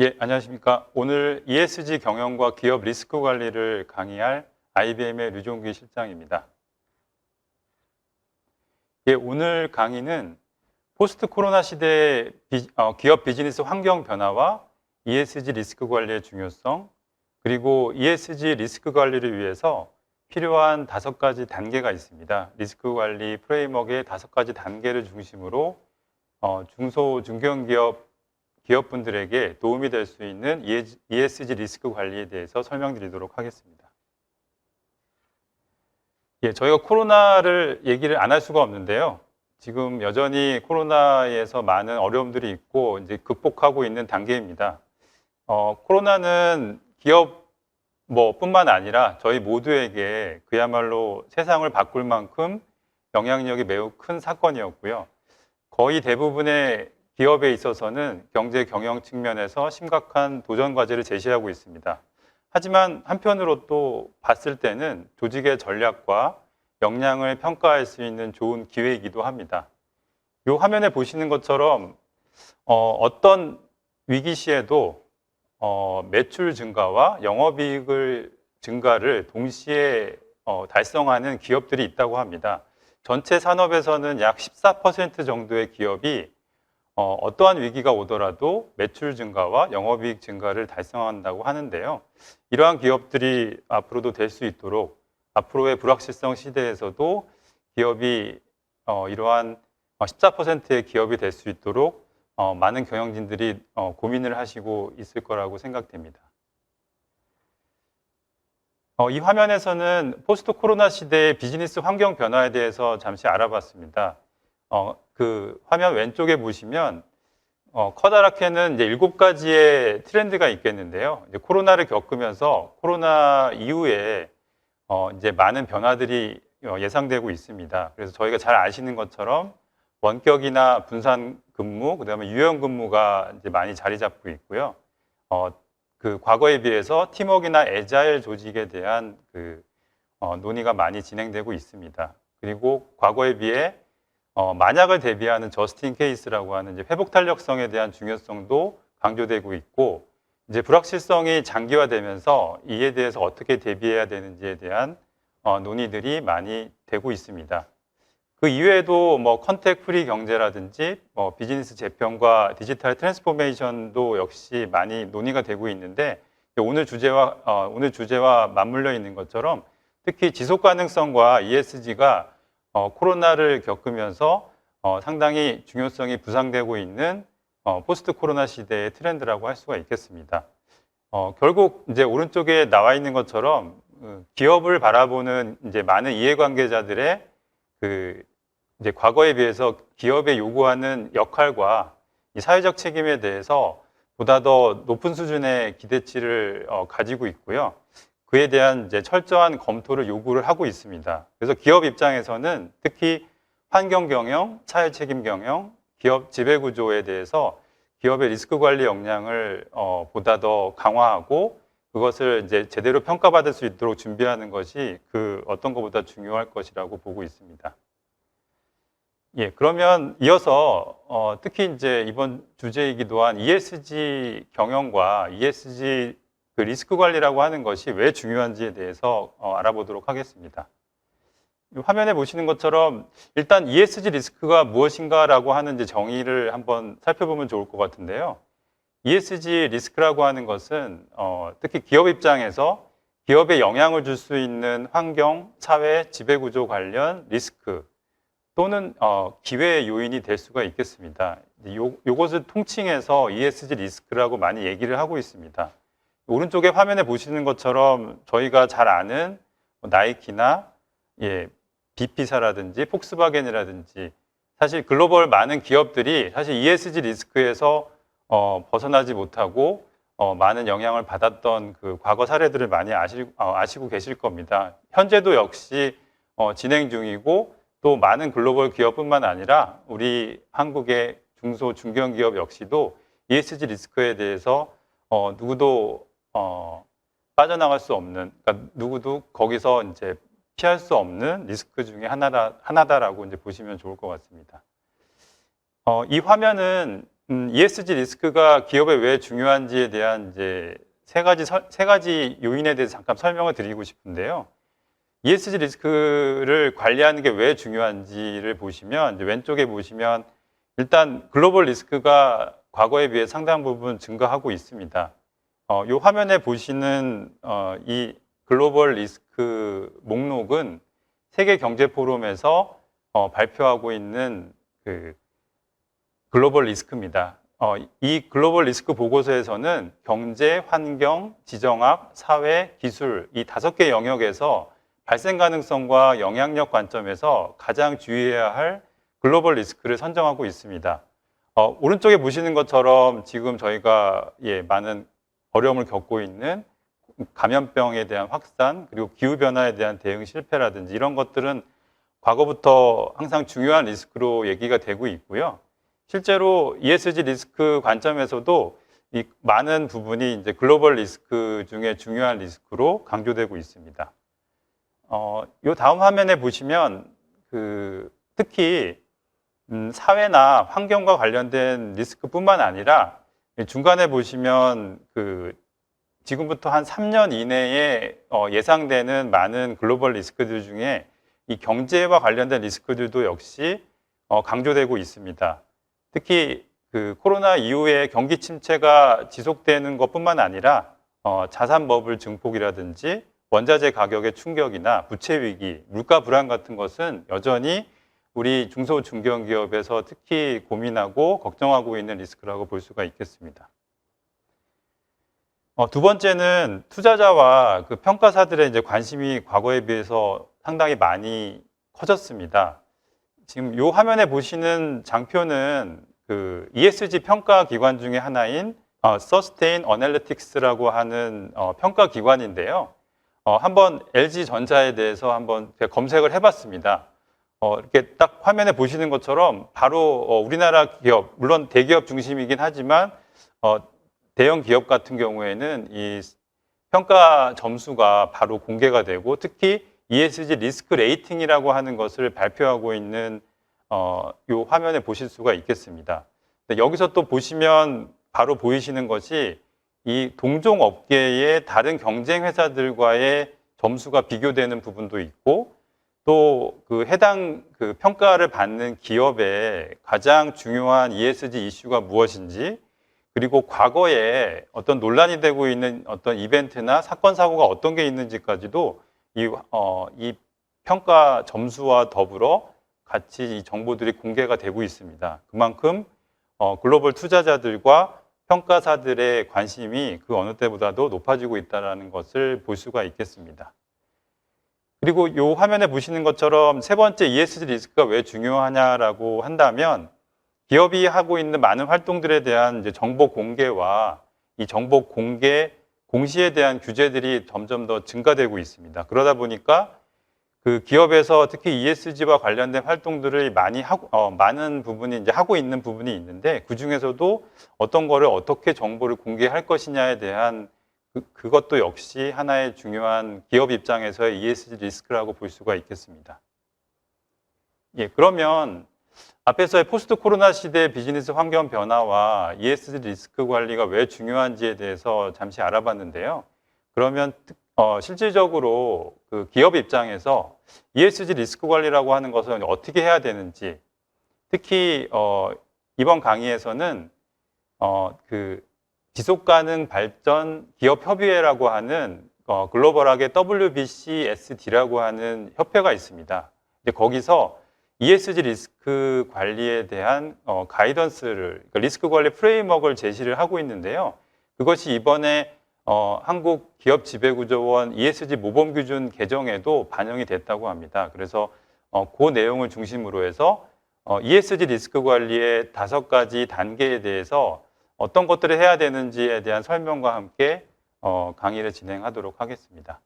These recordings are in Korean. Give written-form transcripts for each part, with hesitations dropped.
예, 안녕하십니까. 오늘 ESG 경영과 기업 리스크 관리를 강의할 IBM의 류종기 실장입니다. 예, 오늘 강의는 포스트 코로나 시대의 기업 비즈니스 환경 변화와 ESG 리스크 관리의 중요성, 그리고 ESG 리스크 관리를 위해서 필요한 5가지 단계가 있습니다. 리스크 관리 프레임워크의 5가지 단계를 중심으로 중소, 기업분들에게 도움이 될 수 있는 ESG 리스크 관리에 대해서 설명드리도록 하겠습니다. 예, 저희가 코로나를 얘기를 안 할 수가 없는데요. 지금 여전히 코로나에서 많은 어려움들이 있고 이제 극복하고 있는 단계입니다. 코로나는 기업 뿐만 아니라 저희 모두에게 그야말로 세상을 바꿀 만큼 영향력이 매우 큰 사건이었고요. 거의 대부분의 기업에 있어서는 경제 경영 측면에서 심각한 도전 과제를 제시하고 있습니다. 하지만 한편으로 또 봤을 때는 조직의 전략과 역량을 평가할 수 있는 좋은 기회이기도 합니다. 이 화면에 보시는 것처럼 어떤 위기 시에도 매출 증가와 영업이익 증가를 동시에 달성하는 기업들이 있다고 합니다. 전체 산업에서는 약 14% 정도의 기업이 어떠한 위기가 오더라도 매출 증가와 영업이익 증가를 달성한다고 하는데요. 이러한 기업들이 앞으로도 될 수 있도록 앞으로의 불확실성 시대에서도 기업이 이러한 14%의 기업이 될 수 있도록 많은 경영진들이 고민을 하시고 있을 거라고 생각됩니다. 이 화면에서는 포스트 코로나 시대의 비즈니스 환경 변화에 대해서 잠시 알아봤습니다. 그 화면 왼쪽에 보시면 커다랗게는 이제 7가지의 트렌드가 있겠는데요. 이제 코로나를 겪으면서 코로나 이후에 이제 많은 변화들이 예상되고 있습니다. 그래서 저희가 잘 아시는 것처럼 원격이나 분산 근무, 그다음에 유연 근무가 이제 많이 자리 잡고 있고요. 그 과거에 비해서 팀워크나 애자일 조직에 대한 논의가 많이 진행되고 있습니다. 그리고 과거에 비해 만약을 대비하는 저스틴 케이스라고 하는 이제 회복 탄력성에 대한 중요성도 강조되고 있고, 이제 불확실성이 장기화되면서 이에 대해서 어떻게 대비해야 되는지에 대한 논의들이 많이 되고 있습니다. 그 이외에도 컨택 프리 경제라든지 비즈니스 재편과 디지털 트랜스포메이션도 역시 많이 논의가 되고 있는데, 오늘 주제와 맞물려 있는 것처럼 특히 지속 가능성과 ESG가 코로나를 겪으면서 상당히 중요성이 부상되고 있는 포스트 코로나 시대의 트렌드라고 할 수가 있겠습니다. 결국 이제 오른쪽에 나와 있는 것처럼 기업을 바라보는 이제 많은 이해관계자들의 이제 과거에 비해서 기업에 요구하는 역할과 이 사회적 책임에 대해서 보다 더 높은 수준의 기대치를 가지고 있고요. 그에 대한 이제 철저한 검토를 요구를 하고 있습니다. 그래서 기업 입장에서는 특히 환경 경영, 사회 책임 경영, 기업 지배 구조에 대해서 기업의 리스크 관리 역량을 보다 더 강화하고 그것을 이제 제대로 평가받을 수 있도록 준비하는 것이 그 어떤 것보다 중요할 것이라고 보고 있습니다. 예, 그러면 이어서 특히 이제 이번 주제이기도 한 ESG 경영과 ESG 그 리스크 관리라고 하는 것이 왜 중요한지에 대해서 알아보도록 하겠습니다. 화면에 보시는 것처럼 일단 ESG 리스크가 무엇인가라고 하는 이제 정의를 한번 살펴보면 좋을 것 같은데요. ESG 리스크라고 하는 것은 특히 기업 입장에서 기업에 영향을 줄 수 있는 환경, 사회, 지배구조 관련 리스크 또는 기회의 요인이 될 수가 있겠습니다. 요것을 통칭해서 ESG 리스크라고 많이 얘기를 하고 있습니다. 오른쪽에 화면에 보시는 것처럼 저희가 잘 아는 나이키나 BP사라든지 폭스바겐이라든지 사실 글로벌 많은 기업들이 사실 ESG 리스크에서 벗어나지 못하고 많은 영향을 받았던 그 과거 사례들을 많이 아시고 계실 겁니다. 현재도 역시 진행 중이고 또 많은 글로벌 기업뿐만 아니라 우리 한국의 중소 중견기업 역시도 ESG 리스크에 대해서 누구도 빠져나갈 수 없는, 그러니까 누구도 거기서 이제 피할 수 없는 리스크 중에 하나다라고 이제 보시면 좋을 것 같습니다. 이 화면은 ESG 리스크가 기업에 왜 중요한지에 대한 이제 세 가지 요인에 대해서 잠깐 설명을 드리고 싶은데요. ESG 리스크를 관리하는 게 왜 중요한지를 보시면, 이제 왼쪽에 보시면 일단 글로벌 리스크가 과거에 비해 상당 부분 증가하고 있습니다. 이 화면에 보시는 이 글로벌 리스크 목록은 세계 경제 포럼에서 발표하고 있는 그 글로벌 리스크입니다. 이 글로벌 리스크 보고서에서는 경제, 환경, 지정학, 사회, 기술 이 5개 영역에서 발생 가능성과 영향력 관점에서 가장 주의해야 할 글로벌 리스크를 선정하고 있습니다. 오른쪽에 보시는 것처럼 지금 저희가 많은 어려움을 겪고 있는 감염병에 대한 확산, 그리고 기후변화에 대한 대응 실패라든지 이런 것들은 과거부터 항상 중요한 리스크로 얘기가 되고 있고요. 실제로 ESG 리스크 관점에서도 이 많은 부분이 이제 글로벌 리스크 중에 중요한 리스크로 강조되고 있습니다. 이 다음 화면에 보시면 특히 사회나 환경과 관련된 리스크뿐만 아니라 중간에 보시면 지금부터 한 3년 이내에 예상되는 많은 글로벌 리스크들 중에 이 경제와 관련된 리스크들도 역시 강조되고 있습니다. 특히 코로나 이후에 경기 침체가 지속되는 것뿐만 아니라 자산 버블 증폭이라든지 원자재 가격의 충격이나 부채 위기, 물가 불안 같은 것은 여전히 우리 중소 중견기업에서 특히 고민하고 걱정하고 있는 리스크라고 볼 수가 있겠습니다. 두 번째는 투자자와 평가사들의 이제 관심이 과거에 비해서 상당히 많이 커졌습니다. 지금 이 화면에 보시는 장표는 ESG 평가 기관 중에 하나인 Sustain Analytics라고 하는 평가 기관인데요. 한번 LG전자에 대해서 한번 검색을 해봤습니다. 이렇게 딱 화면에 보시는 것처럼 바로 우리나라 기업, 물론 대기업 중심이긴 하지만 대형 기업 같은 경우에는 이 평가 점수가 바로 공개가 되고, 특히 ESG 리스크 레이팅이라고 하는 것을 발표하고 있는 이 화면에 보실 수가 있겠습니다. 여기서 또 보시면 바로 보이시는 것이 이 동종 업계의 다른 경쟁 회사들과의 점수가 비교되는 부분도 있고, 또 해당 평가를 받는 기업의 가장 중요한 ESG 이슈가 무엇인지, 그리고 과거에 어떤 논란이 되고 있는 어떤 이벤트나 사건 사고가 어떤 게 있는지까지도 이 평가 점수와 더불어 같이 이 정보들이 공개가 되고 있습니다. 그만큼 글로벌 투자자들과 평가사들의 관심이 그 어느 때보다도 높아지고 있다는 것을 볼 수가 있겠습니다. 그리고 이 화면에 보시는 것처럼 세 번째 ESG 리스크가 왜 중요하냐라고 한다면, 기업이 하고 있는 많은 활동들에 대한 이제 정보 공개와 이 정보 공개 공시에 대한 규제들이 점점 더 증가되고 있습니다. 그러다 보니까 기업에서 특히 ESG와 관련된 활동들을 많은 부분이 이제 하고 있는 부분이 있는데, 그 중에서도 어떤 거를 어떻게 정보를 공개할 것이냐에 대한 그것도 역시 하나의 중요한 기업 입장에서의 ESG 리스크라고 볼 수가 있겠습니다. 그러면 앞에서의 포스트 코로나 시대의 비즈니스 환경 변화와 ESG 리스크 관리가 왜 중요한지에 대해서 잠시 알아봤는데요. 그러면 실질적으로 기업 입장에서 ESG 리스크 관리라고 하는 것은 어떻게 해야 되는지, 특히 이번 강의에서는 지속가능 발전 기업 협의회라고 하는 글로벌하게 WBCSD라고 하는 협회가 있습니다. 거기서 ESG 리스크 관리에 대한 가이던스를, 그러니까 리스크 관리 프레임워크를 제시를 하고 있는데요. 그것이 이번에 한국 기업지배구조원 ESG 모범기준 개정에도 반영이 됐다고 합니다. 그래서 그 내용을 중심으로 해서 ESG 리스크 관리의 5가지 단계에 대해서 어떤 것들을 해야 되는지에 대한 설명과 함께 강의를 진행하도록 하겠습니다.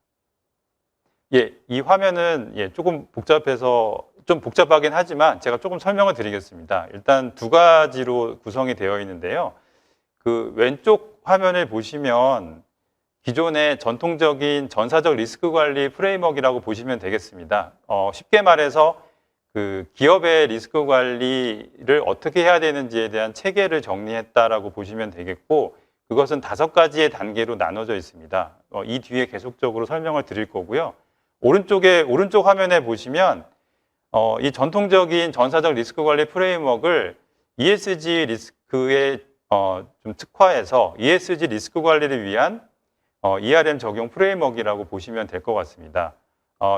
이 화면은 조금 복잡해서 좀 복잡하긴 하지만 제가 조금 설명을 드리겠습니다. 일단 2가지로 구성이 되어 있는데요. 왼쪽 화면을 보시면 기존의 전통적인 전사적 리스크 관리 프레임워크라고 보시면 되겠습니다. 쉽게 말해서 그 기업의 리스크 관리를 어떻게 해야 되는지에 대한 체계를 정리했다라고 보시면 되겠고, 그것은 5가지의 단계로 나눠져 있습니다. 이 뒤에 계속적으로 설명을 드릴 거고요. 오른쪽 화면에 보시면 이 전통적인 전사적 리스크 관리 프레임워크를 ESG 리스크에 좀 특화해서 ESG 리스크 관리를 위한 ERM 적용 프레임워크라고 보시면 될 것 같습니다.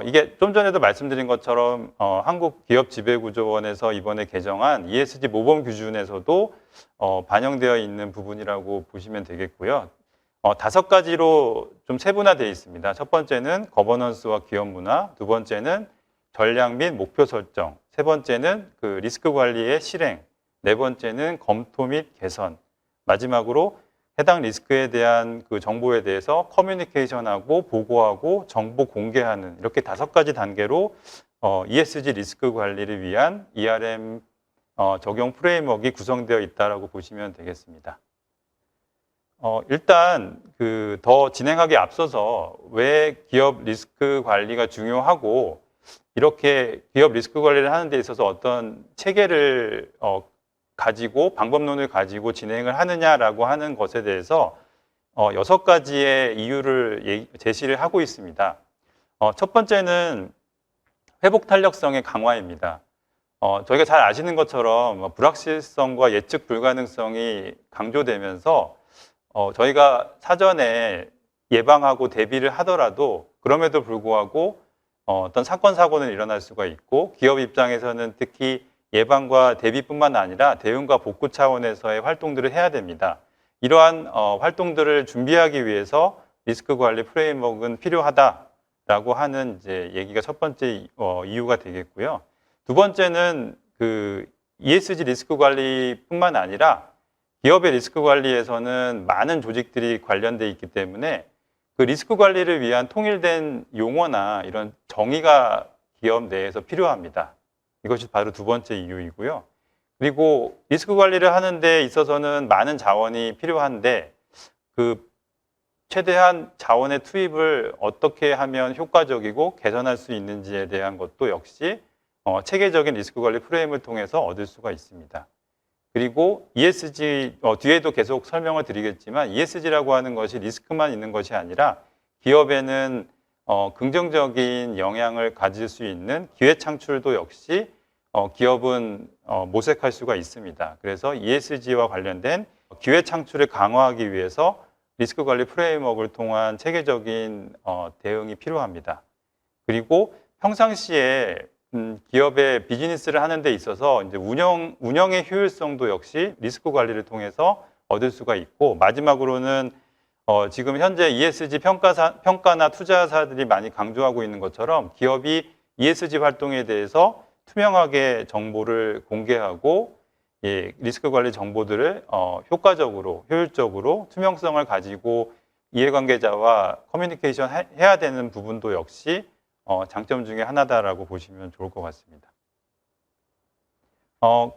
이게 좀 전에도 말씀드린 것처럼 한국기업지배구조원에서 이번에 개정한 ESG 모범 기준에서도 반영되어 있는 부분이라고 보시면 되겠고요. 5가지로 좀 세분화되어 있습니다. 첫 번째는 거버넌스와 기업 문화, 두 번째는 전략 및 목표 설정, 세 번째는 그 리스크 관리의 실행, 네 번째는 검토 및 개선, 마지막으로 해당 리스크에 대한 그 정보에 대해서 커뮤니케이션하고 보고하고 정보 공개하는, 이렇게 5가지 단계로 ESG 리스크 관리를 위한 ERM 적용 프레임워크가 구성되어 있다고 보시면 되겠습니다. 일단 더 진행하기 앞서서 왜 기업 리스크 관리가 중요하고 이렇게 기업 리스크 관리를 하는 데 있어서 어떤 체계를 가지고 방법론을 가지고 진행을 하느냐라고 하는 것에 대해서 6가지의 이유를 제시를 하고 있습니다. 첫 번째는 회복 탄력성의 강화입니다. 저희가 잘 아시는 것처럼 불확실성과 예측 불가능성이 강조되면서 저희가 사전에 예방하고 대비를 하더라도 그럼에도 불구하고 어떤 사건, 사고는 일어날 수가 있고, 기업 입장에서는 특히 예방과 대비뿐만 아니라 대응과 복구 차원에서의 활동들을 해야 됩니다. 이러한 활동들을 준비하기 위해서 리스크 관리 프레임워크는 필요하다라고 하는 이제 얘기가 첫 번째 이유가 되겠고요. 두 번째는 그 ESG 리스크 관리뿐만 아니라 기업의 리스크 관리에서는 많은 조직들이 관련돼 있기 때문에 그 리스크 관리를 위한 통일된 용어나 이런 정의가 기업 내에서 필요합니다. 이것이 바로 두 번째 이유이고요. 그리고 리스크 관리를 하는 데 있어서는 많은 자원이 필요한데 그 최대한 자원의 투입을 어떻게 하면 효과적이고 개선할 수 있는지에 대한 것도 역시 체계적인 리스크 관리 프레임을 통해서 얻을 수가 있습니다. 그리고 ESG, 뒤에도 계속 설명을 드리겠지만 ESG라고 하는 것이 리스크만 있는 것이 아니라 기업에는 긍정적인 영향을 가질 수 있는 기회 창출도 역시 기업은 모색할 수가 있습니다. 그래서 ESG와 관련된 기회 창출을 강화하기 위해서 리스크 관리 프레임워크를 통한 체계적인 대응이 필요합니다. 그리고 평상시에 기업의 비즈니스를 하는 데 있어서 이제 운영의 효율성도 역시 리스크 관리를 통해서 얻을 수가 있고, 마지막으로는 지금 현재 ESG 평가나 투자사들이 많이 강조하고 있는 것처럼 기업이 ESG 활동에 대해서 투명하게 정보를 공개하고 리스크 관리 정보들을 효과적으로, 효율적으로 투명성을 가지고 이해관계자와 커뮤니케이션 해야 되는 부분도 역시 장점 중에 하나다라고 보시면 좋을 것 같습니다.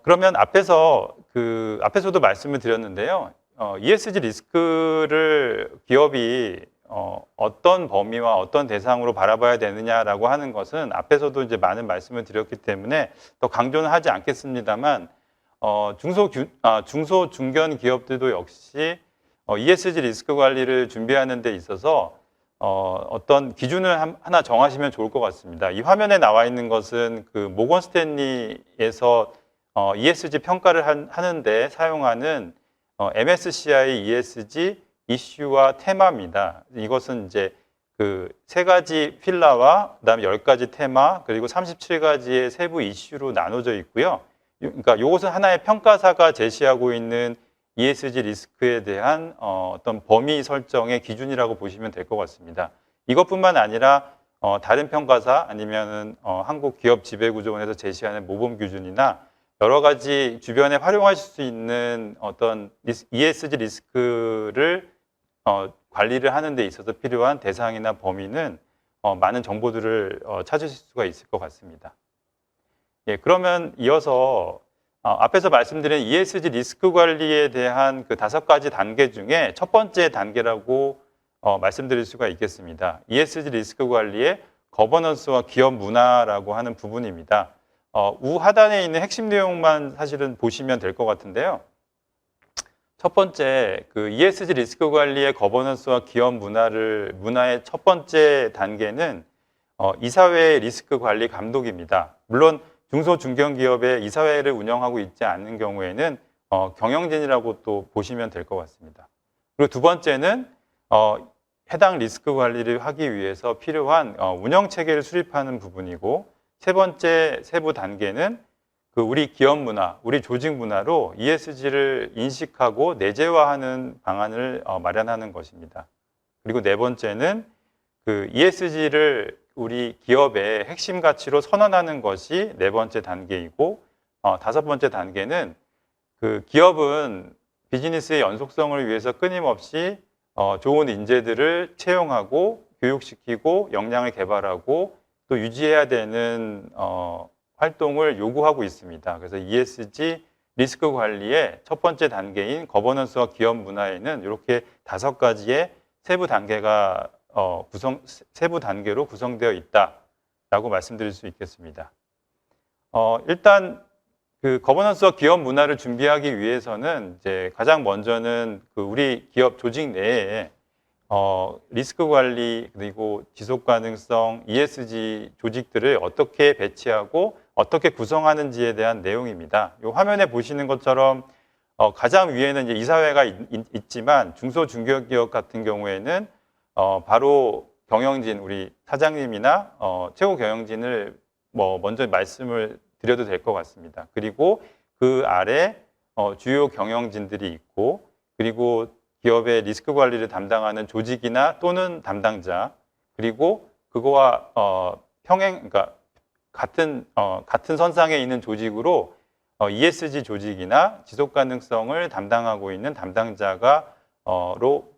그러면 앞에서도 말씀을 드렸는데요. ESG 리스크를 기업이 어떤 범위와 어떤 대상으로 바라봐야 되느냐라고 하는 것은 앞에서도 이제 많은 말씀을 드렸기 때문에 더 강조는 하지 않겠습니다만, 중소 중견 기업들도 역시 ESG 리스크 관리를 준비하는 데 있어서 어떤 기준을 하나 정하시면 좋을 것 같습니다. 이 화면에 나와 있는 것은 그 모건 스탠리에서 ESG 평가를 하는데 사용하는 MSCI ESG 이슈와 테마입니다. 이것은 이제 그 3가지 필라와 그다음에 10가지 테마, 그리고 37가지의 세부 이슈로 나눠져 있고요. 그러니까 이것은 하나의 평가사가 제시하고 있는 ESG 리스크에 대한 어떤 범위 설정의 기준이라고 보시면 될 것 같습니다. 이것뿐만 아니라 다른 평가사 아니면은 한국기업지배구조원에서 제시하는 모범 기준이나 여러 가지 주변에 활용하실 수 있는 어떤 ESG 리스크를 관리를 하는 데 있어서 필요한 대상이나 범위는 많은 정보들을 찾으실 수가 있을 것 같습니다. 예, 그러면 이어서 앞에서 말씀드린 ESG 리스크 관리에 대한 그 5가지 단계 중에 첫 번째 단계라고 말씀드릴 수가 있겠습니다. ESG 리스크 관리의 거버넌스와 기업 문화라고 하는 부분입니다. 우하단에 있는 핵심 내용만 사실은 보시면 될 것 같은데요. 첫 번째, 그 ESG 리스크 관리의 거버넌스와 기업 문화의 첫 번째 단계는 이사회의 리스크 관리 감독입니다. 물론 중소 중견기업의 이사회를 운영하고 있지 않는 경우에는 경영진이라고 또 보시면 될 것 같습니다. 그리고 두 번째는 해당 리스크 관리를 하기 위해서 필요한 운영 체계를 수립하는 부분이고, 세 번째 세부 단계는 그 우리 기업 문화, 우리 조직 문화로 ESG를 인식하고 내재화하는 방안을 마련하는 것입니다. 그리고 네 번째는 그 ESG를 우리 기업의 핵심 가치로 선언하는 것이 네 번째 단계이고, 다섯 번째 단계는 그 기업은 비즈니스의 연속성을 위해서 끊임없이 좋은 인재들을 채용하고 교육시키고 역량을 개발하고 또 유지해야 되는 활동을 요구하고 있습니다. 그래서 ESG 리스크 관리의 첫 번째 단계인 거버넌스와 기업 문화에는 이렇게 다섯 가지의 세부 단계가 세부 단계로 구성되어 있다라고 말씀드릴 수 있겠습니다. 일단 그 거버넌스와 기업 문화를 준비하기 위해서는 이제 가장 먼저는 그 우리 기업 조직 내에 리스크 관리 그리고 지속 가능성 ESG 조직들을 어떻게 배치하고 어떻게 구성하는지에 대한 내용입니다. 이 화면에 보시는 것처럼 가장 위에는 이제 이사회가 있지만 중소 중견기업 같은 경우에는 바로 경영진 우리 사장님이나 최고 경영진을 먼저 말씀을 드려도 될 것 같습니다. 그리고 그 아래 주요 경영진들이 있고, 그리고 기업의 리스크 관리를 담당하는 조직이나 또는 담당자, 그리고 그거와 그러니까 같은 선상에 있는 조직으로 ESG 조직이나 지속 가능성을 담당하고 있는 담당자가로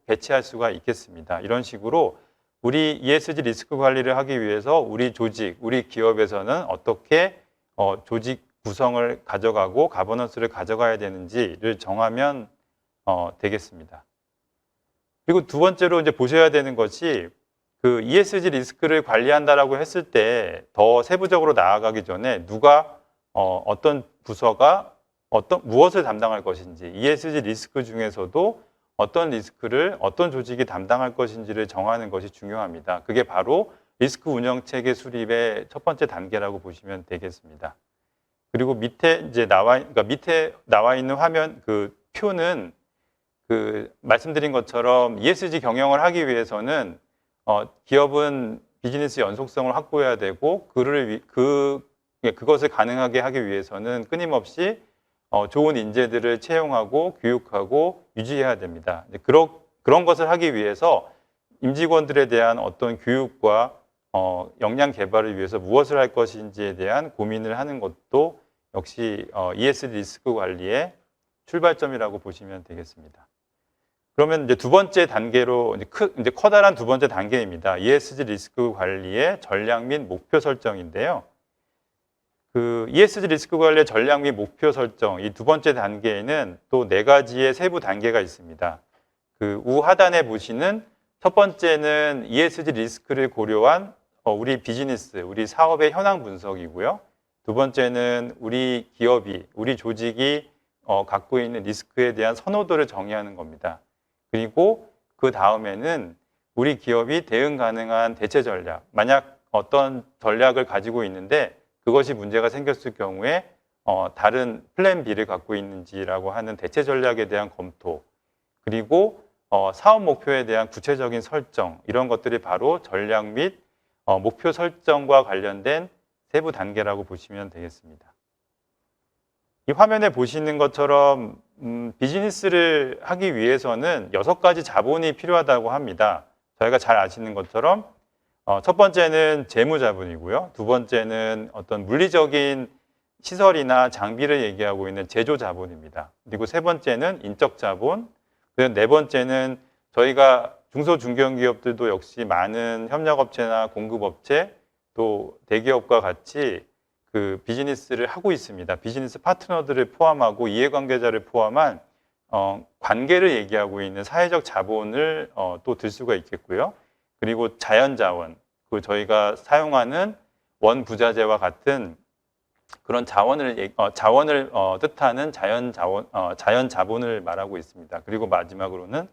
배치할 수가 있겠습니다. 이런 식으로 우리 ESG 리스크 관리를 하기 위해서 우리 조직, 우리 기업에서는 어떻게 조직 구성을 가져가고 가버넌스를 가져가야 되는지를 정하면 되겠습니다. 그리고 두 번째로 이제 보셔야 되는 것이 그 ESG 리스크를 관리한다라고 했을 때 더 세부적으로 나아가기 전에 누가 어떤 부서가 무엇을 담당할 것인지, ESG 리스크 중에서도 어떤 리스크를 어떤 조직이 담당할 것인지를 정하는 것이 중요합니다. 그게 바로 리스크 운영 체계 수립의 첫 번째 단계라고 보시면 되겠습니다. 그리고 밑에 나와 있는 화면 그 표는 그 말씀드린 것처럼 ESG 경영을 하기 위해서는 기업은 비즈니스 연속성을 확보해야 되고 그것을 가능하게 하기 위해서는 끊임없이 좋은 인재들을 채용하고 교육하고 유지해야 됩니다. 그런 것을 하기 위해서 임직원들에 대한 어떤 교육과 역량 개발을 위해서 무엇을 할 것인지에 대한 고민을 하는 것도 역시 ESG 리스크 관리의 출발점이라고 보시면 되겠습니다. 그러면 이제 두 번째 단계로 이제 커다란 두 번째 단계입니다. ESG 리스크 관리의 전략 및 목표 설정인데요. 그 ESG 리스크 관리의 전략 및 목표 설정, 이 두 번째 단계에는 또 네 가지의 세부 단계가 있습니다. 그 우하단에 보시는 첫 번째는 ESG 리스크를 고려한 우리 비즈니스, 우리 사업의 현황 분석이고요. 두 번째는 우리 기업이, 우리 조직이 갖고 있는 리스크에 대한 선호도를 정의하는 겁니다. 그리고 그 다음에는 우리 기업이 대응 가능한 대체 전략, 만약 어떤 전략을 가지고 있는데 그것이 문제가 생겼을 경우에 다른 플랜 B를 갖고 있는지라고 하는 대체 전략에 대한 검토, 그리고 사업 목표에 대한 구체적인 설정, 이런 것들이 바로 전략 및 목표 설정과 관련된 세부 단계라고 보시면 되겠습니다. 이 화면에 보시는 것처럼 비즈니스를 하기 위해서는 6가지 자본이 필요하다고 합니다. 저희가 잘 아시는 것처럼 첫 번째는 재무 자본이고요. 두 번째는 어떤 물리적인 시설이나 장비를 얘기하고 있는 제조 자본입니다. 그리고 세 번째는 인적 자본, 그리고 네 번째는 저희가 중소 중견기업들도 역시 많은 협력업체나 공급업체 또 대기업과 같이 그 비즈니스를 하고 있습니다. 비즈니스 파트너들을 포함하고 이해관계자를 포함한 관계를 얘기하고 있는 사회적 자본을 또 들 수가 있겠고요. 그리고 자연자원, 그 저희가 사용하는 원부자재와 같은 그런 자원을 뜻하는 자연 자본을 말하고 있습니다. 그리고 마지막으로는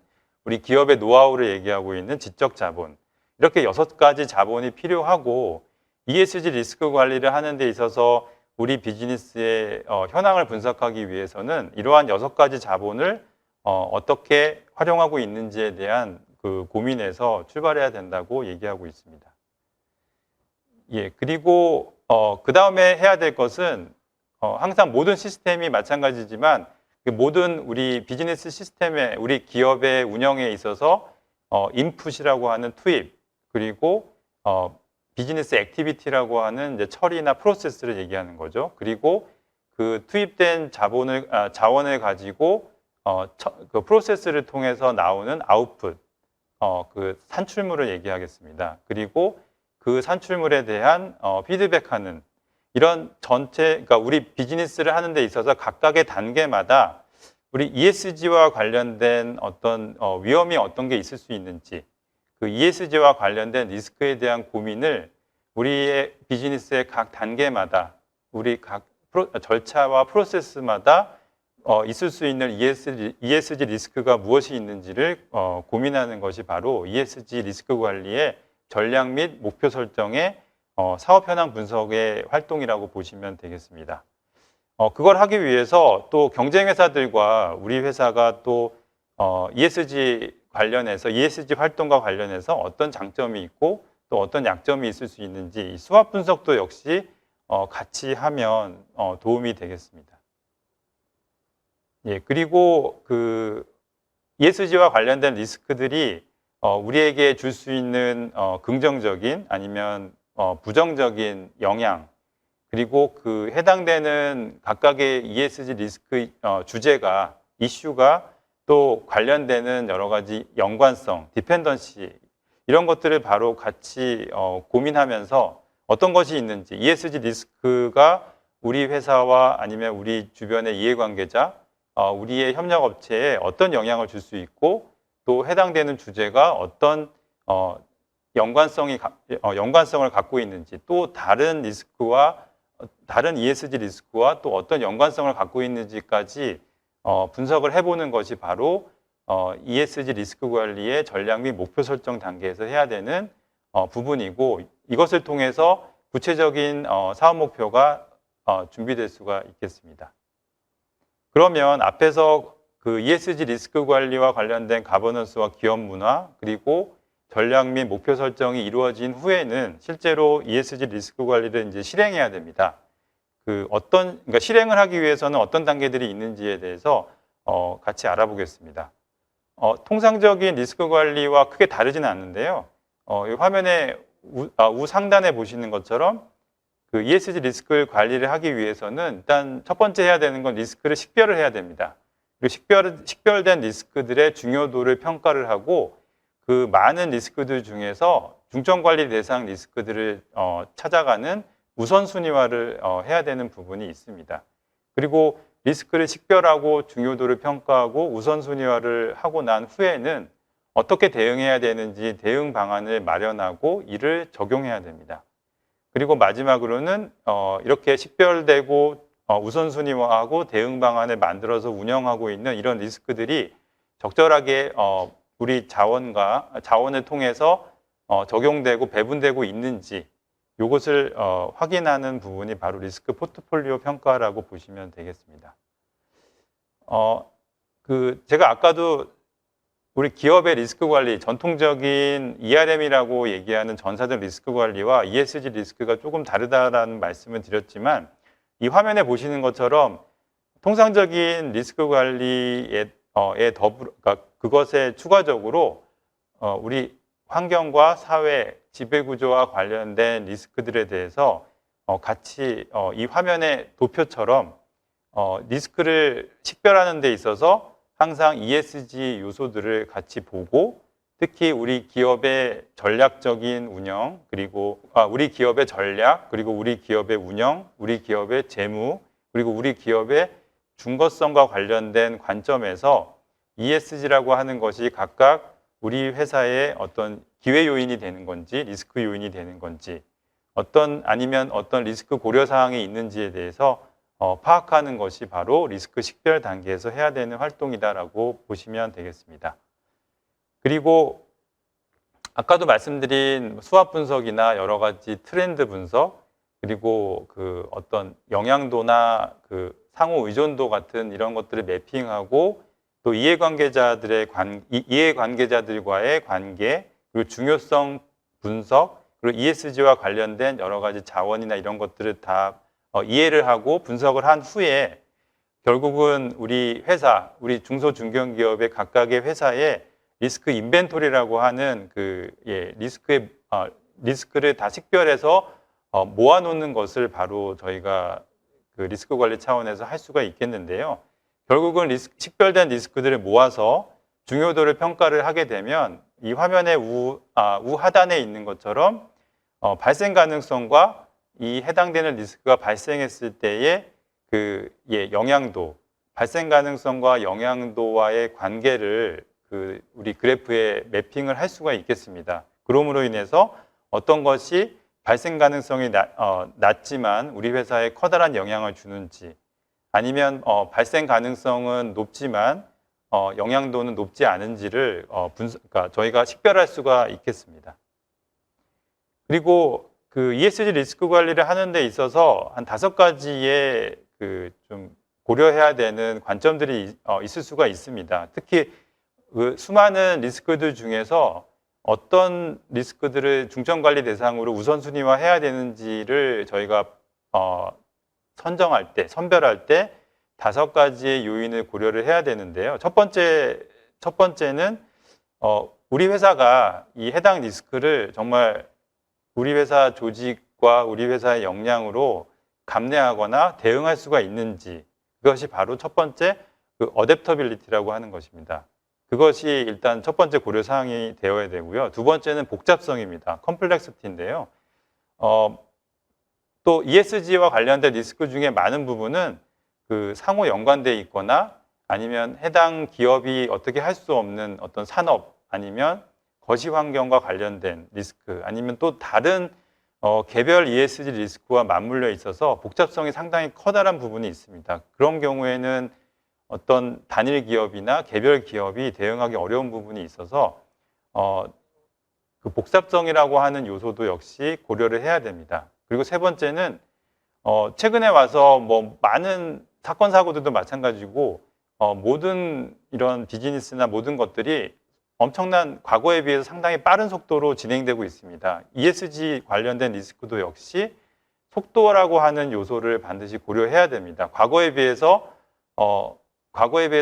우리 기업의 노하우를 얘기하고 있는 지적 자본. 이렇게 6가지 자본이 필요하고 ESG 리스크 관리를 하는 데 있어서 우리 비즈니스의 현황을 분석하기 위해서는 이러한 6가지 자본을 어떻게 활용하고 있는지에 대한 그 고민에서 출발해야 된다고 얘기하고 있습니다. 예, 그리고 그 다음에 해야 될 것은 항상 모든 시스템이 마찬가지지만 그 모든 우리 비즈니스 시스템에 우리 기업의 운영에 있어서 인풋이라고 하는 투입 그리고 비즈니스 액티비티라고 하는 이제 처리나 프로세스를 얘기하는 거죠. 그리고 그 투입된 자원을 가지고 그 프로세스를 통해서 나오는 아웃풋, 그 산출물을 얘기하겠습니다. 그리고 그 산출물에 대한 피드백하는 이런 전체, 그러니까 우리 비즈니스를 하는 데 있어서 각각의 단계마다 우리 ESG와 관련된 어떤 위험이 어떤 게 있을 수 있는지, 그 ESG와 관련된 리스크에 대한 고민을 우리의 비즈니스의 각 단계마다 우리 각 절차와 프로세스마다 있을 수 있는 ESG 리스크가 무엇이 있는지를 고민하는 것이 바로 ESG 리스크 관리의 전략 및 목표 설정의 사업 현황 분석의 활동이라고 보시면 되겠습니다. 그걸 하기 위해서 또 경쟁 회사들과 우리 회사가 또 ESG 관련해서 ESG 활동과 관련해서 어떤 장점이 있고 또 어떤 약점이 있을 수 있는지 이 수합 분석도 역시 같이 하면 도움이 되겠습니다. 예, 그리고 그 ESG와 관련된 리스크들이 우리에게 줄 수 있는 긍정적인 아니면 부정적인 영향 그리고 그 해당되는 각각의 ESG 리스크 주제가 이슈가 또 관련되는 여러 가지 연관성, 디펜던시 이런 것들을 바로 같이 고민하면서 어떤 것이 있는지 ESG 리스크가 우리 회사와 아니면 우리 주변의 이해관계자, 우리의 협력업체에 어떤 영향을 줄 수 있고 또 해당되는 주제가 어떤 연관성을 갖고 있는지 또 다른 리스크와 다른 ESG 리스크와 또 어떤 연관성을 갖고 있는지까지 분석을 해보는 것이 바로 ESG 리스크 관리의 전략 및 목표 설정 단계에서 해야 되는 부분이고 이것을 통해서 구체적인 사업 목표가 준비될 수가 있겠습니다. 그러면 앞에서 그 ESG 리스크 관리와 관련된 가버넌스와 기업 문화 그리고 전략 및 목표 설정이 이루어진 후에는 실제로 ESG 리스크 관리를 이제 실행해야 됩니다. 그러니까 실행을 하기 위해서는 어떤 단계들이 있는지에 대해서 같이 알아보겠습니다. 통상적인 리스크 관리와 크게 다르지는 않는데요. 이 화면에 우상단에 보시는 것처럼 그 ESG 리스크 관리를 하기 위해서는 일단 첫 번째 해야 되는 건 리스크를 식별을 해야 됩니다. 그리고 식별된 리스크들의 중요도를 평가를 하고 그 많은 리스크들 중에서 중점관리 대상 리스크들을 찾아가는 우선순위화를 해야 되는 부분이 있습니다. 그리고 리스크를 식별하고 중요도를 평가하고 우선순위화를 하고 난 후에는 어떻게 대응해야 되는지 대응 방안을 마련하고 이를 적용해야 됩니다. 그리고 마지막으로는 이렇게 식별되고 우선순위화하고 대응 방안을 만들어서 운영하고 있는 이런 리스크들이 적절하게 우리 자원을 통해서 적용되고 배분되고 있는지 이것을 확인하는 부분이 바로 리스크 포트폴리오 평가라고 보시면 되겠습니다. 제가 아까도 우리 기업의 리스크 관리, 전통적인 ERM이라고 얘기하는 전사적 리스크 관리와 ESG 리스크가 조금 다르다라는 말씀을 드렸지만 이 화면에 보시는 것처럼 통상적인 리스크 관리에 그러니까 그것에 추가적으로 우리 환경과 사회, 지배구조와 관련된 리스크들에 대해서 같이 이 화면의 도표처럼 리스크를 식별하는 데 있어서 항상 ESG 요소들을 같이 보고 특히 우리 기업의 전략적인 운영 그리고 우리 기업의 전략 그리고 우리 기업의 운영, 우리 기업의 재무 그리고 우리 기업의 중거성과 관련된 관점에서 ESG라고 하는 것이 각각 우리 회사의 어떤 기회 요인이 되는 건지 리스크 요인이 되는 건지 아니면 어떤 리스크 고려 사항이 있는지에 대해서 파악하는 것이 바로 리스크 식별 단계에서 해야 되는 활동이다라고 보시면 되겠습니다. 그리고 아까도 말씀드린 수합 분석이나 여러 가지 트렌드 분석, 그리고 그 어떤 영향도나 그 상호 의존도 같은 이런 것들을 매핑하고 또 이해관계자들과의 관계, 그리고 중요성 분석, 그리고 ESG와 관련된 여러 가지 자원이나 이런 것들을 다 이해를 하고 분석을 한 후에 결국은 우리 회사, 우리 중소중견기업의 각각의 회사에 리스크 인벤토리라고 하는 리스크를 다 식별해서 모아놓는 것을 바로 저희가 그 리스크 관리 차원에서 할 수가 있겠는데요. 결국은 식별된 리스크들을 모아서 중요도를 평가를 하게 되면 이 화면의 우하단에 있는 것처럼 발생 가능성과 이 해당되는 리스크가 발생했을 때의 영향도, 발생 가능성과 영향도와의 관계를 우리 그래프에 매핑을 할 수가 있겠습니다. 그러므로 인해서 어떤 것이 발생 가능성이 낮지만 우리 회사에 커다란 영향을 주는지, 아니면 발생 가능성은 높지만 영향도는 높지 않은지를 그러니까 저희가 식별할 수가 있겠습니다. 그리고 그 ESG 리스크 관리를 하는 데 있어서 한 5가지의 좀 고려해야 되는 관점들이 있을 수가 있습니다. 특히 그 수많은 리스크들 중에서 어떤 리스크들을 중점관리 대상으로 우선순위화해야 되는지를 저희가 선별할 때 5가지의 요인을 고려를 해야 되는데요. 첫 번째는 우리 회사가 이 해당 리스크를 정말 우리 회사 조직과 우리 회사의 역량으로 감내하거나 대응할 수가 있는지, 그것이 바로 첫 번째 어댑터빌리티라고 하는 것입니다. 그것이 일단 첫 번째 고려 사항이 되어야 되고요. 두 번째는 복잡성입니다. 컴플렉시티인데요. 또 ESG와 관련된 리스크 중에 많은 부분은 그 상호 연관되어 있거나 아니면 해당 기업이 어떻게 할 수 없는 어떤 산업, 아니면 거시 환경과 관련된 리스크, 아니면 또 다른 개별 ESG 리스크와 맞물려 있어서 복잡성이 상당히 커다란 부분이 있습니다. 그런 경우에는 어떤 단일 기업이나 개별 기업이 대응하기 어려운 부분이 있어서 그 복잡성이라고 하는 요소도 역시 고려를 해야 됩니다. 그리고 세 번째는 최근에 와서 뭐 많은 사건 사고들도 마찬가지고 모든 이런 비즈니스나 모든 것들이 엄청난 과거에 비해서 상당히 빠른 속도로 진행되고 있습니다. ESG 관련된 리스크도 역시 속도라고 하는 요소를 반드시 고려해야 됩니다. 과거에 비해서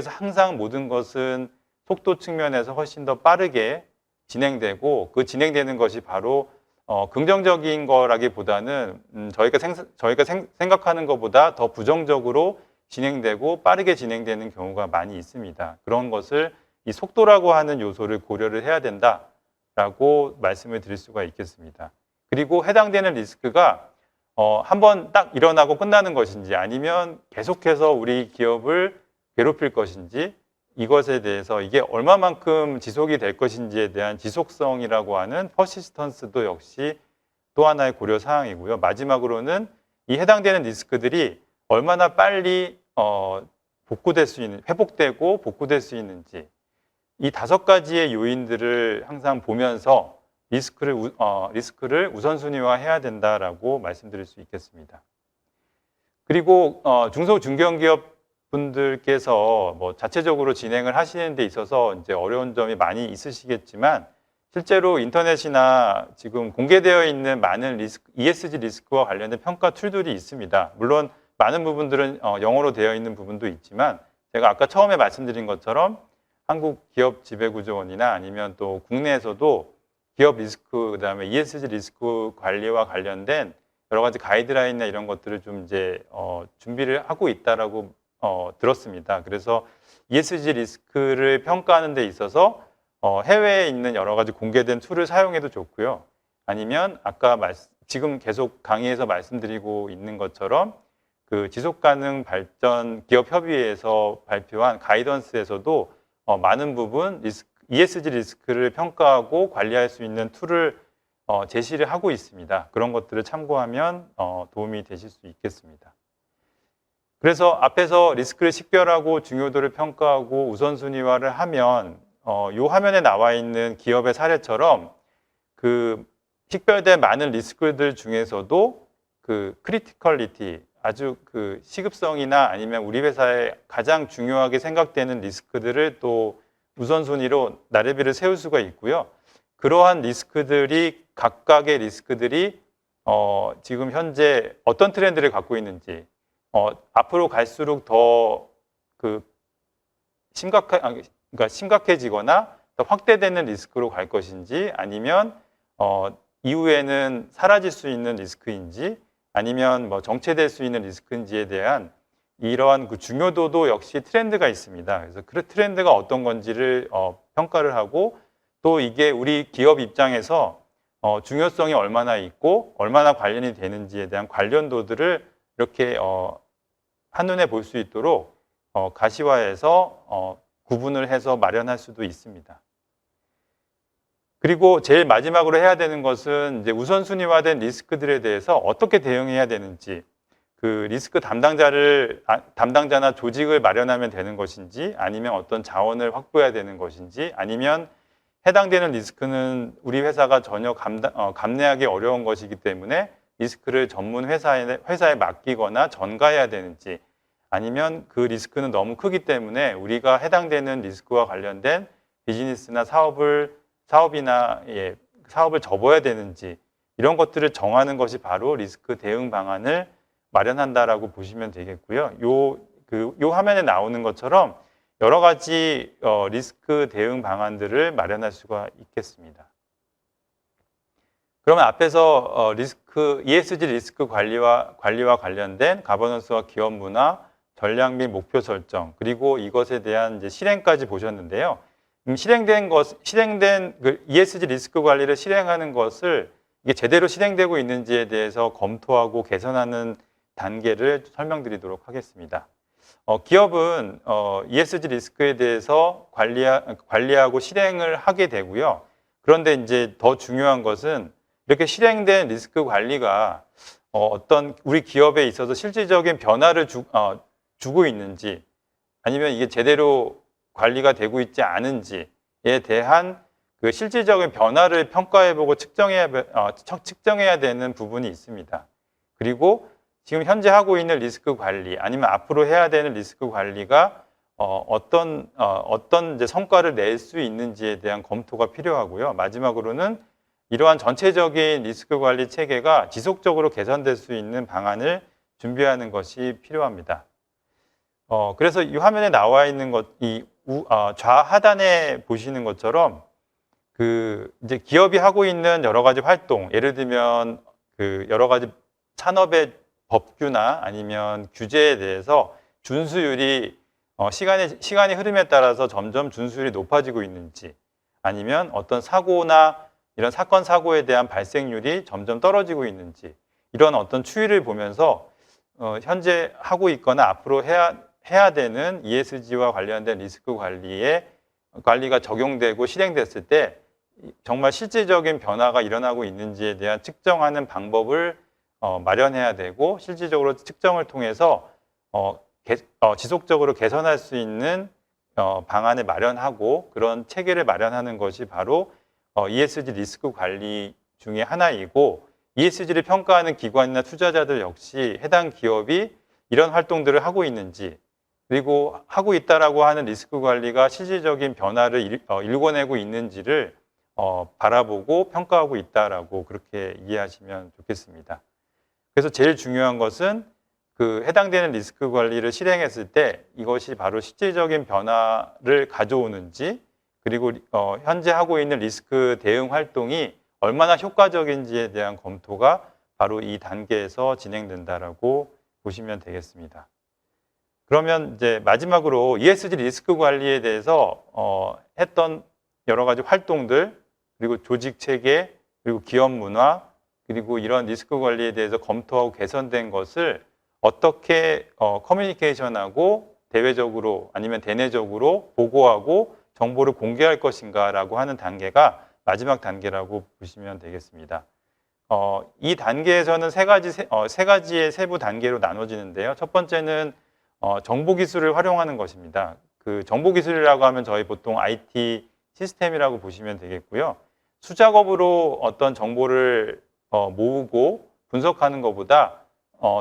항상 모든 것은 속도 측면에서 훨씬 더 빠르게 진행되고, 그 진행되는 것이 바로 긍정적인 거라기보다는 저희가 생각하는 것보다 더 부정적으로 진행되고 빠르게 진행되는 경우가 많이 있습니다. 그런 것을 이 속도라고 하는 요소를 고려를 해야 된다라고 말씀을 드릴 수가 있겠습니다. 그리고 해당되는 리스크가 한번 딱 일어나고 끝나는 것인지, 아니면 계속해서 우리 기업을 괴롭힐 것인지, 이것에 대해서 이게 얼마만큼 지속이 될 것인지에 대한 지속성이라고 하는 퍼시스턴스도 역시 또 하나의 고려 사항이고요. 마지막으로는 이 해당되는 리스크들이 얼마나 빨리 회복되고 복구될 수 있는지, 이 5가지의 요인들을 항상 보면서 리스크를 우선순위화해야 된다라고 말씀드릴 수 있겠습니다. 그리고 중소중견기업 분들께서 뭐 자체적으로 진행을 하시는 데 있어서 이제 어려운 점이 많이 있으시겠지만, 실제로 인터넷이나 지금 공개되어 있는 많은 ESG 리스크와 관련된 평가 툴들이 있습니다. 물론 많은 부분들은 영어로 되어 있는 부분도 있지만, 제가 아까 처음에 말씀드린 것처럼 한국 기업 지배구조원이나 아니면 또 국내에서도 기업 리스크, 그다음에 ESG 리스크 관리와 관련된 여러 가지 가이드라인이나 이런 것들을 좀 이제 준비를 하고 있다라고 들었습니다. 그래서 ESG 리스크를 평가하는 데 있어서 해외에 있는 여러 가지 공개된 툴을 사용해도 좋고요. 아니면 지금 계속 강의에서 말씀드리고 있는 것처럼 그 지속가능 발전 기업협의회에서 발표한 가이던스에서도 많은 부분 ESG 리스크를 평가하고 관리할 수 있는 툴을 제시를 하고 있습니다. 그런 것들을 참고하면 도움이 되실 수 있겠습니다. 그래서 앞에서 리스크를 식별하고 중요도를 평가하고 우선순위화를 하면 이 화면에 나와 있는 기업의 사례처럼 그 식별된 많은 리스크들 중에서도 그 크리티컬리티, 아주 그 시급성이나 아니면 우리 회사에 가장 중요하게 생각되는 리스크들을 또 우선순위로 나래비를 세울 수가 있고요. 그러한 리스크들이 각각의 리스크들이 지금 현재 어떤 트렌드를 갖고 있는지, 앞으로 갈수록 더 그 그러니까 심각해지거나 더 확대되는 리스크로 갈 것인지, 아니면 이후에는 사라질 수 있는 리스크인지, 아니면 뭐 정체될 수 있는 리스크인지에 대한 이러한 그 중요도도 역시 트렌드가 있습니다. 그래서 그 트렌드가 어떤 건지를 평가를 하고, 또 이게 우리 기업 입장에서 중요성이 얼마나 있고 얼마나 관련이 되는지에 대한 관련도들을 이렇게 한눈에 볼 수 있도록 가시화해서 구분을 해서 마련할 수도 있습니다. 그리고 제일 마지막으로 해야 되는 것은 이제 우선순위화된 리스크들에 대해서 어떻게 대응해야 되는지, 그 리스크 담당자나 조직을 마련하면 되는 것인지, 아니면 어떤 자원을 확보해야 되는 것인지, 아니면 해당되는 리스크는 우리 회사가 전혀 감내하기 어려운 것이기 때문에 리스크를 전문 회사에 맡기거나 전가해야 되는지, 아니면 그 리스크는 너무 크기 때문에 우리가 해당되는 리스크와 관련된 비즈니스나 사업을 접어야 되는지, 이런 것들을 정하는 것이 바로 리스크 대응 방안을 마련한다라고 보시면 되겠고요. 요 화면에 나오는 것처럼 여러 가지 리스크 대응 방안들을 마련할 수가 있겠습니다. 그러면 앞에서 ESG 리스크 관리와 관련된 가버넌스와 기업 문화, 전략 및 목표 설정, 그리고 이것에 대한 이제 실행까지 보셨는데요. 실행된 그 ESG 리스크 관리를 실행하는 것을 이게 제대로 실행되고 있는지에 대해서 검토하고 개선하는 단계를 설명드리도록 하겠습니다. 기업은 ESG 리스크에 대해서 관리하고 실행을 하게 되고요. 그런데 이제 더 중요한 것은 이렇게 실행된 리스크 관리가 어떤 우리 기업에 있어서 실질적인 변화를 주고 있는지, 아니면 이게 제대로 관리가 되고 있지 않은지에 대한 그 실질적인 변화를 평가해보고 측정해야 되는 부분이 있습니다. 그리고 지금 현재 하고 있는 리스크 관리, 아니면 앞으로 해야 되는 리스크 관리가 어떤 이제 성과를 낼 수 있는지에 대한 검토가 필요하고요. 마지막으로는 이러한 전체적인 리스크 관리 체계가 지속적으로 개선될 수 있는 방안을 준비하는 것이 필요합니다. 그래서 이 화면에 나와 있는 좌하단에 보시는 것처럼 이제 기업이 하고 있는 여러 가지 활동, 예를 들면 여러 가지 산업의 법규나 아니면 규제에 대해서 준수율이 시간의 흐름에 따라서 점점 준수율이 높아지고 있는지, 아니면 어떤 사고나 이런 사건 사고에 대한 발생률이 점점 떨어지고 있는지, 이런 어떤 추이를 보면서 현재 하고 있거나 앞으로 해야 되는 ESG와 관련된 리스크 관리가 적용되고 실행됐을 때 정말 실질적인 변화가 일어나고 있는지에 대한 측정하는 방법을 마련해야 되고, 실질적으로 측정을 통해서 지속적으로 개선할 수 있는 방안을 마련하고, 그런 체계를 마련하는 것이 바로 ESG 리스크 관리 중에 하나이고, ESG를 평가하는 기관이나 투자자들 역시 해당 기업이 이런 활동들을 하고 있는지, 그리고 하고 있다라고 하는 리스크 관리가 실질적인 변화를 일궈내고 있는지를 바라보고 평가하고 있다라고 그렇게 이해하시면 좋겠습니다. 그래서 제일 중요한 것은 해당되는 리스크 관리를 실행했을 때 이것이 바로 실질적인 변화를 가져오는지, 그리고 현재 하고 있는 리스크 대응 활동이 얼마나 효과적인지에 대한 검토가 바로 이 단계에서 진행된다라고 보시면 되겠습니다. 그러면 이제 마지막으로 ESG 리스크 관리에 대해서 했던 여러 가지 활동들, 그리고 조직 체계, 그리고 기업 문화, 그리고 이런 리스크 관리에 대해서 검토하고 개선된 것을 어떻게 커뮤니케이션하고 대외적으로 아니면 대내적으로 보고하고 정보를 공개할 것인가라고 하는 단계가 마지막 단계라고 보시면 되겠습니다. 이 단계에서는 세 가지의 세부 단계로 나눠지는데요. 첫 번째는 정보 기술을 활용하는 것입니다. 그 정보 기술이라고 하면 저희 보통 IT 시스템이라고 보시면 되겠고요. 수작업으로 어떤 정보를 모으고 분석하는 것보다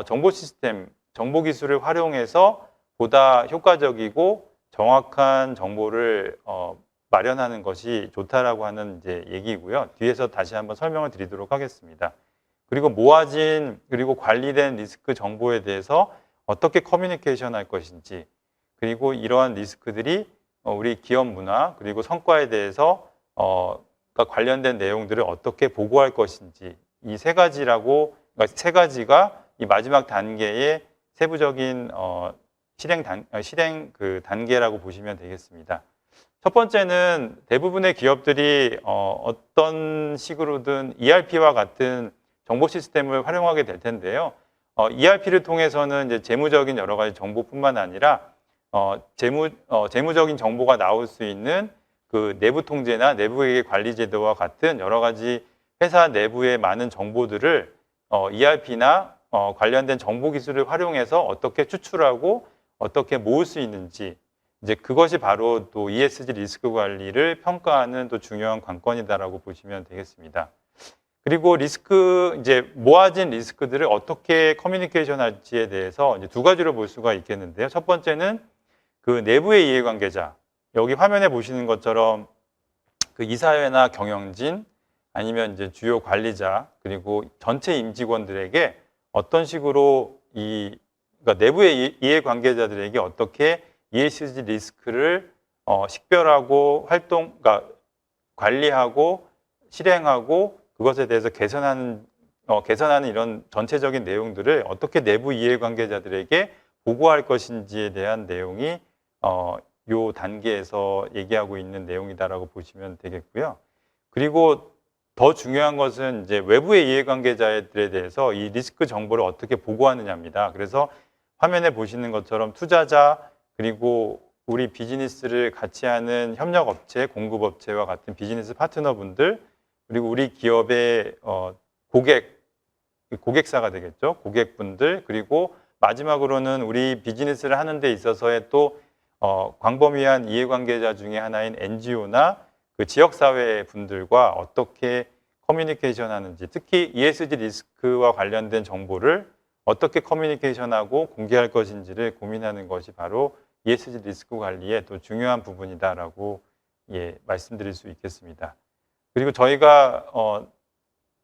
정보 시스템, 정보 기술을 활용해서 보다 효과적이고 정확한 정보를 마련하는 것이 좋다라고 하는 이제 얘기고요. 뒤에서 다시 한번 설명을 드리도록 하겠습니다. 그리고 모아진 그리고 관리된 리스크 정보에 대해서 어떻게 커뮤니케이션 할 것인지, 그리고 이러한 리스크들이 우리 기업 문화 그리고 성과에 대해서 관련된 내용들을 어떻게 보고할 것인지, 이 세 가지라고, 그러니까 세 가지가 이 마지막 단계의 세부적인 실행 단계라고 보시면 되겠습니다. 첫 번째는 대부분의 기업들이 어떤 식으로든 ERP와 같은 정보 시스템을 활용하게 될 텐데요. ERP를 통해서는 이제 재무적인 여러 가지 정보뿐만 아니라 재무적인 정보가 나올 수 있는 그 내부 통제나 내부회계 관리 제도와 같은 여러 가지 회사 내부의 많은 정보들을 ERP나 관련된 정보 기술을 활용해서 어떻게 추출하고 어떻게 모을 수 있는지, 이제 그것이 바로 또 ESG 리스크 관리를 평가하는 또 중요한 관건이다라고 보시면 되겠습니다. 그리고 이제 모아진 리스크들을 어떻게 커뮤니케이션 할지에 대해서 이제 두 가지로 볼 수가 있겠는데요. 첫 번째는 그 내부의 이해관계자, 여기 화면에 보시는 것처럼 그 이사회나 경영진, 아니면 이제 주요 관리자, 그리고 전체 임직원들에게 어떤 식으로 그러니까 내부의 이해관계자들에게 어떻게 ESG 리스크를 식별하고 그러니까 관리하고 실행하고 그것에 대해서 개선하는 이런 전체적인 내용들을 어떻게 내부 이해관계자들에게 보고할 것인지에 대한 내용이 요 단계에서 얘기하고 있는 내용이다라고 보시면 되겠고요. 그리고 더 중요한 것은 이제 외부의 이해관계자들에 대해서 이 리스크 정보를 어떻게 보고하느냐입니다. 그래서 화면에 보시는 것처럼 투자자, 그리고 우리 비즈니스를 같이 하는 협력업체, 공급업체와 같은 비즈니스 파트너분들, 그리고 우리 기업의 고객사가 되겠죠. 고객분들, 그리고 마지막으로는 우리 비즈니스를 하는 데 있어서의 또 광범위한 이해관계자 중에 하나인 NGO나 그 지역사회 분들과 어떻게 커뮤니케이션 하는지, 특히 ESG 리스크와 관련된 정보를 어떻게 커뮤니케이션하고 공개할 것인지를 고민하는 것이 바로 ESG 리스크 관리의 또 중요한 부분이다라고 말씀드릴 수 있겠습니다. 그리고 저희가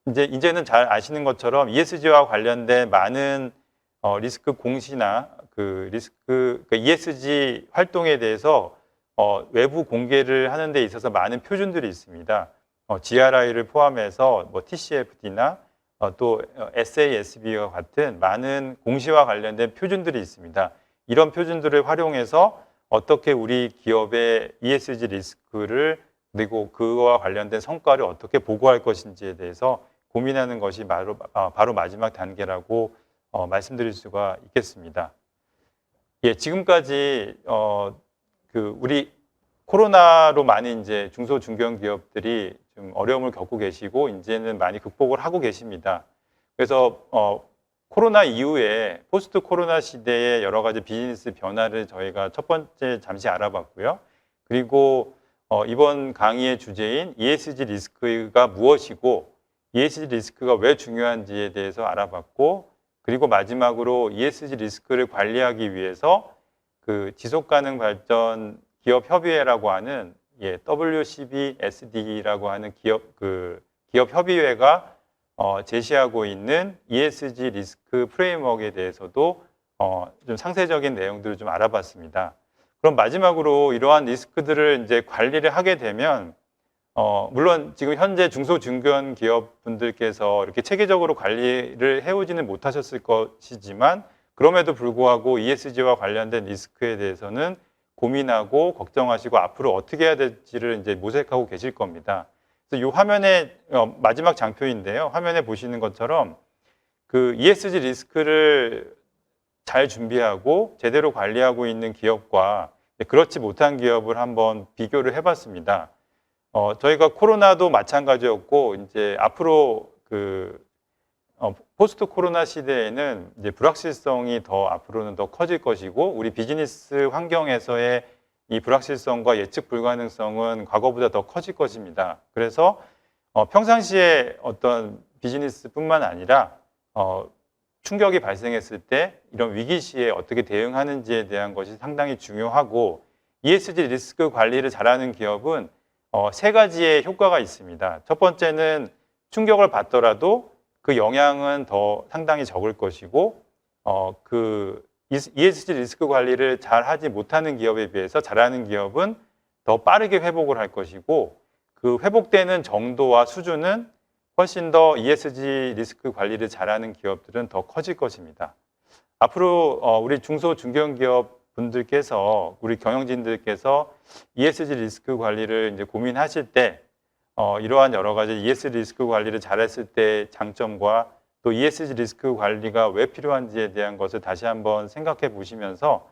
이제는 잘 아시는 것처럼 ESG와 관련된 많은 리스크 공시나 ESG 활동에 대해서 외부 공개를 하는 데 있어서 많은 표준들이 있습니다. GRI를 포함해서 TCFD나 또 SASB와 같은 많은 공시와 관련된 표준들이 있습니다. 이런 표준들을 활용해서 어떻게 우리 기업의 ESG 리스크를, 그리고 그와 관련된 성과를 어떻게 보고할 것인지에 대해서 고민하는 것이 바로 마지막 단계라고 말씀드릴 수가 있겠습니다. 지금까지 우리 코로나로 많이 이제 중소 중견 기업들이 좀 어려움을 겪고 계시고 이제는 많이 극복을 하고 계십니다. 그래서 코로나 이후에 포스트 코로나 시대의 여러 가지 비즈니스 변화를 저희가 첫 번째 잠시 알아봤고요. 그리고 이번 강의의 주제인 ESG 리스크가 무엇이고 ESG 리스크가 왜 중요한지에 대해서 알아봤고, 그리고 마지막으로 ESG 리스크를 관리하기 위해서 그 지속가능 발전 기업 협의회라고 하는 WCBSD라고 하는 기업 협의회가 제시하고 있는 ESG 리스크 프레임워크에 대해서도 좀 상세적인 내용들을 좀 알아봤습니다. 그럼 마지막으로 이러한 리스크들을 이제 관리를 하게 되면 물론 지금 현재 중소중견 기업분들께서 이렇게 체계적으로 관리를 해오지는 못하셨을 것이지만, 그럼에도 불구하고 ESG와 관련된 리스크에 대해서는 고민하고 걱정하시고 앞으로 어떻게 해야 될지를 이제 모색하고 계실 겁니다. 그래서 이 화면에 마지막 장표인데요. 화면에 보시는 것처럼 그 ESG 리스크를 잘 준비하고 제대로 관리하고 있는 기업과 그렇지 못한 기업을 한번 비교를 해봤습니다. 저희가 코로나도 마찬가지였고 이제 앞으로 포스트 코로나 시대에는 이제 불확실성이 더 앞으로는 더 커질 것이고 우리 비즈니스 환경에서의 이 불확실성과 예측 불가능성은 과거보다 더 커질 것입니다. 그래서 평상시에 어떤 비즈니스뿐만 아니라 충격이 발생했을 때 이런 위기 시에 어떻게 대응하는지에 대한 것이 상당히 중요하고 ESG 리스크 관리를 잘하는 기업은 세 가지의 효과가 있습니다. 첫 번째는 충격을 받더라도 그 영향은 더 상당히 적을 것이고 그 ESG 리스크 관리를 잘 하지 못하는 기업에 비해서 잘하는 기업은 더 빠르게 회복을 할 것이고 그 회복되는 정도와 수준은 훨씬 더 ESG 리스크 관리를 잘하는 기업들은 더 커질 것입니다. 앞으로 우리 중소 중견기업 분들께서 우리 경영진들께서 ESG 리스크 관리를 이제 고민하실 때 이러한 여러 가지 ESG 리스크 관리를 잘했을 때 장점과 또 ESG 리스크 관리가 왜 필요한지에 대한 것을 다시 한번 생각해 보시면서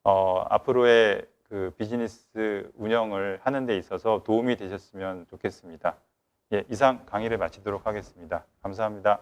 앞으로의 그 비즈니스 운영을 하는 데 있어서 도움이 되셨으면 좋겠습니다. 예, 이상 강의를 마치도록 하겠습니다. 감사합니다.